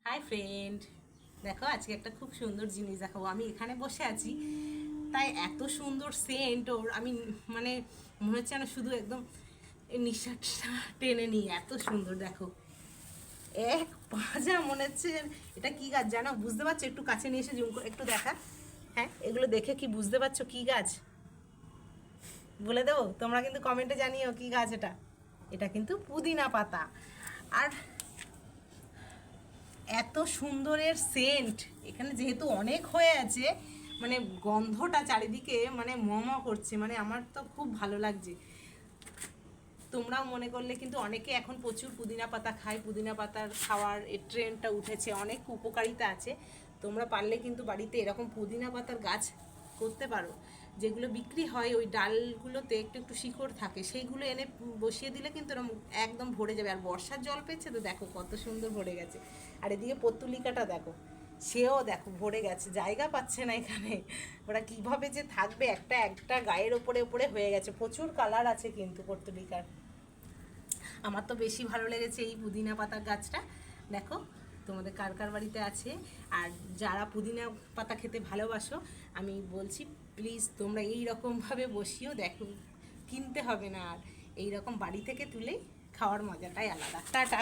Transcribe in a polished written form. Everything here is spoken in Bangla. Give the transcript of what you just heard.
হাই ফ্রেন্ড, দেখো আজকে একটা খুব সুন্দর জিনিস দেখাবো। আমি এখানে বসে আছি, তাই এত সুন্দর সেন্ট ওর আমি মানে মনে হচ্ছে না শুধু একদম নিঃশ্বাসটা টেনে নিই, এত সুন্দর। দেখো এক পাঁজা মনে হচ্ছে এটা কি গাছ জানো? বুঝতে পারছো? একটু কাছে নিয়ে এসে জুম করে একটু দেখা। হ্যাঁ, এগুলো দেখে কি বুঝতে পারছো কি গাছ? বলে দেবো, তোমরা কিন্তু কমেন্টে জানিও কি গাছ এটা। এটা কিন্তু পুদিনা পাতা। আর এত সুন্দরের সেন্ট এখানে যেহেতু অনেক হয়ে আছে, মানে গন্ধটা চারিদিকে মানে করছে, মানে আমার তো খুব ভালো লাগছে। তোমরাও মনে করলে কিন্তু অনেকে এখন প্রচুর পুদিনা পাতা খায়, পুদিনা পাতার খাওয়ার এই ট্রেন্ডটা উঠেছে, অনেক উপকারিতা আছে। তোমরা পারলে কিন্তু বাড়িতে এরকম পুদিনা পাতার গাছ করতে পারো। যেগুলো বিক্রি হয় ওই ডালগুলোতে একটু একটু শিকড় থাকে, সেইগুলো এনে বসিয়ে দিলে কিন্তু এরকম একদম ভরে যাবে। আর বর্ষার জল পেয়েছে তো দেখো কত সুন্দর ভরে গেছে। আর এদিকে পর্তুলিকাটা দেখো, সেও দেখো ভরে গেছে, জায়গা পাচ্ছে না এখানে। ওরা কিভাবে যে থাকবে, একটা একটা গায়ের ওপরে ওপরে হয়ে গেছে। প্রচুর কালার আছে কিন্তু পর্তুলিকার। আমার তো বেশি ভালো লেগেছে এই পুদিনা পাতার গাছটা। দেখো তোমাদের কার কার বাড়িতে আছে। আর যারা পুদিনা পাতা খেতে ভালোবাসো, আমি বলছি প্লিজ তোমরা এই রকমভাবে বসিও, দেখো কিনতে হবে না। আর এই রকম বাড়ি থেকে তুলেই খাওয়ার মজাটাই আলাদা। টাটা।